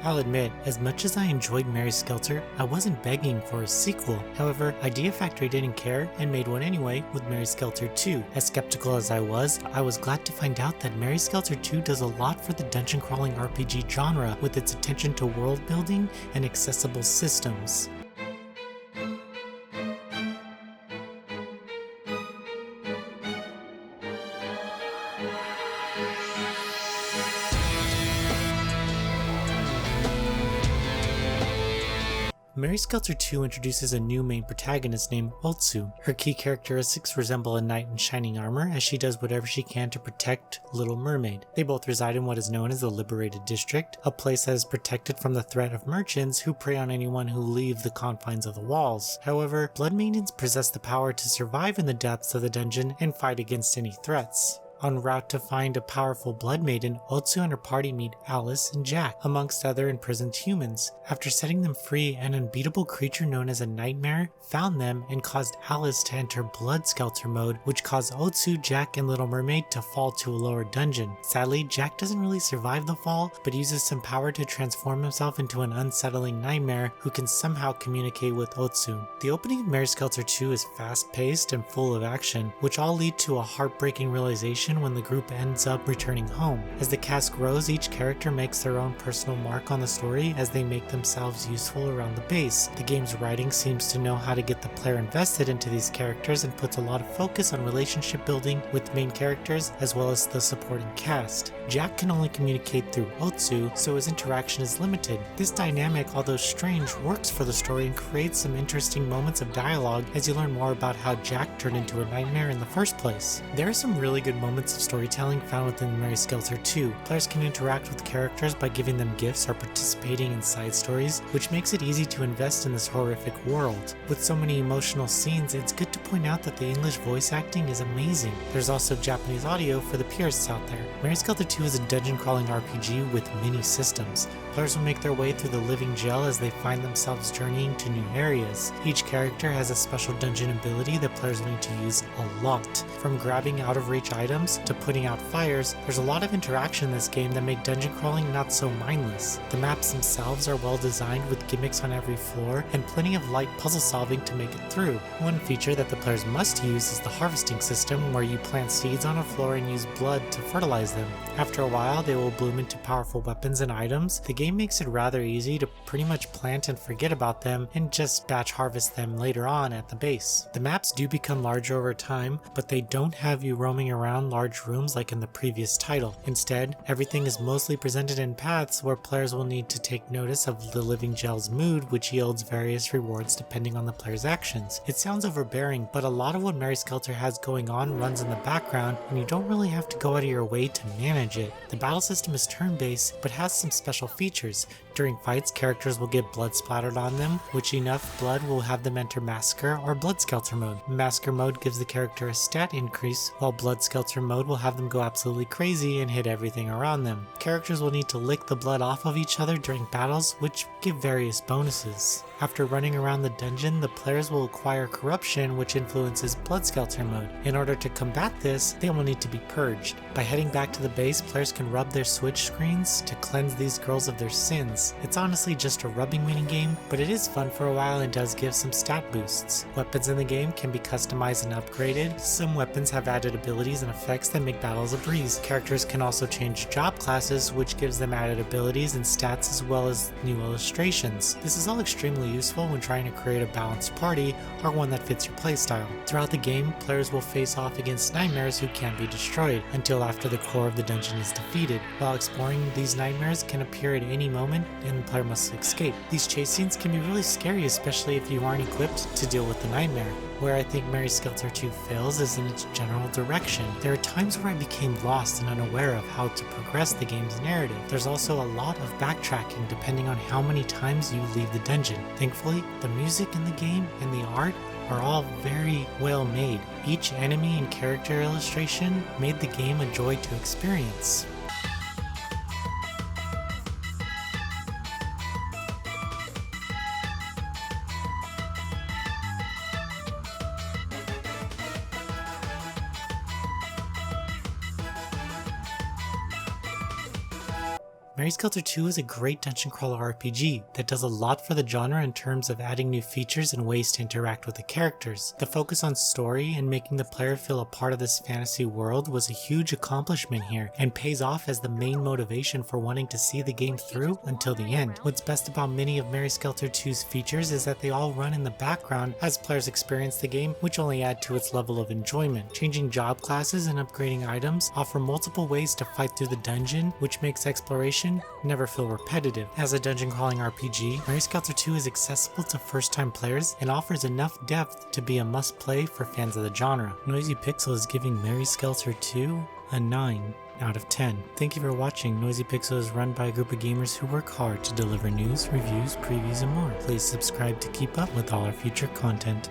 I'll admit, as much as I enjoyed Mary Skelter, I wasn't begging for a sequel. However, Idea Factory didn't care and made one anyway with Mary Skelter 2. As skeptical as I was glad to find out that Mary Skelter 2 does a lot for the dungeon crawling RPG genre with its attention to world building and accessible systems. Mary Skelter 2 introduces a new main protagonist named Otsu. Her key characteristics resemble a knight in shining armor as she does whatever she can to protect Little Mermaid. They both reside in what is known as the Liberated District, a place that is protected from the threat of merchants who prey on anyone who leave the confines of the walls. However, Blood Maidens possess the power to survive in the depths of the dungeon and fight against any threats. En route to find a powerful Blood Maiden, Otsu and her party meet Alice and Jack, amongst other imprisoned humans. After setting them free, an unbeatable creature known as a nightmare found them and caused Alice to enter Blood Skelter mode, which caused Otsu, Jack, and Little Mermaid to fall to a lower dungeon. Sadly, Jack doesn't really survive the fall, but uses some power to transform himself into an unsettling nightmare who can somehow communicate with Otsu. The opening of Mary Skelter 2 is fast-paced and full of action, which all lead to a heartbreaking realization when the group ends up returning home. As the cast grows, each character makes their own personal mark on the story as they make themselves useful around the base. The game's writing seems to know how to get the player invested into these characters and puts a lot of focus on relationship building with main characters as well as the supporting cast. Jack can only communicate through Otsu, so his interaction is limited. This dynamic, although strange, works for the story and creates some interesting moments of dialogue as you learn more about how Jack turned into a nightmare in the first place. There are some really good moments of storytelling found within Mary Skelter 2. Players can interact with characters by giving them gifts or participating in side stories, which makes it easy to invest in this horrific world. With so many emotional scenes, it's good to point out that the English voice acting is amazing. There's also Japanese audio for the purists out there. Mary Skelter 2 is a dungeon crawling RPG with many systems. Players will make their way through the living jail as they find themselves journeying to new areas. Each character has a special dungeon ability that players will need to use a lot. From grabbing out of reach items to putting out fires, there's a lot of interaction in this game that make dungeon crawling not so mindless. The maps themselves are well designed with gimmicks on every floor and plenty of light puzzle solving to make it through. One feature that the players must use is the harvesting system, where you plant seeds on a floor and use blood to fertilize them. After a while, they will bloom into powerful weapons and items. The game makes it rather easy to pretty much plant and forget about them and just batch harvest them later on at the base. The maps do become larger over time, but they don't have you roaming around large rooms like in the previous title. Instead, everything is mostly presented in paths where players will need to take notice of the living jail's mood, which yields various rewards depending on the player's actions. It sounds overbearing, but a lot of what Mary Skelter has going on runs in the background and you don't really have to go out of your way to manage it. The battle system is turn-based, but has some special features. During fights, characters will get blood splattered on them, which enough blood will have them enter Massacre or Blood Skelter mode. Massacre mode gives the character a stat increase, while Blood Skelter mode will have them go absolutely crazy and hit everything around them. Characters will need to lick the blood off of each other during battles, which give various bonuses. After running around the dungeon, the players will acquire corruption, which influences Blood Skelter mode. In order to combat this, they will need to be purged. By heading back to the base, players can rub their switch screens to cleanse these girls of their sins. It's honestly just a rubbing minigame, but it is fun for a while and does give some stat boosts. Weapons in the game can be customized and upgraded. Some weapons have added abilities and effects that make battles a breeze. Characters can also change job classes, which gives them added abilities and stats as well as new illustrations. This is all extremely useful when trying to create a balanced party or one that fits your playstyle. Throughout the game, players will face off against nightmares who can't be destroyed until after the core of the dungeon is defeated. While exploring, these nightmares can appear at any moment and the player must escape. These chase scenes can be really scary, especially if you aren't equipped to deal with the nightmare. Where I think Mary Skelter 2 fails is in its general direction. There are times where I became lost and unaware of how to progress the game's narrative. There's also a lot of backtracking depending on how many times you leave the dungeon. Thankfully, the music in the game and the art are all very well made. Each enemy and character illustration made the game a joy to experience. Mary Skelter 2 is a great dungeon crawler RPG that does a lot for the genre in terms of adding new features and ways to interact with the characters. The focus on story and making the player feel a part of this fantasy world was a huge accomplishment here, and pays off as the main motivation for wanting to see the game through until the end. What's best about many of Mary Skelter 2's features is that they all run in the background as players experience the game, which only add to its level of enjoyment. Changing job classes and upgrading items offer multiple ways to fight through the dungeon, which makes exploration never feel repetitive. As a dungeon crawling RPG, Mary Skelter 2 is accessible to first-time players and offers enough depth to be a must-play for fans of the genre. Noisy Pixel is giving Mary Skelter 2 a 9 out of 10. Thank you for watching. Noisy Pixel is run by a group of gamers who work hard to deliver news, reviews, previews, and more. Please subscribe to keep up with all our future content.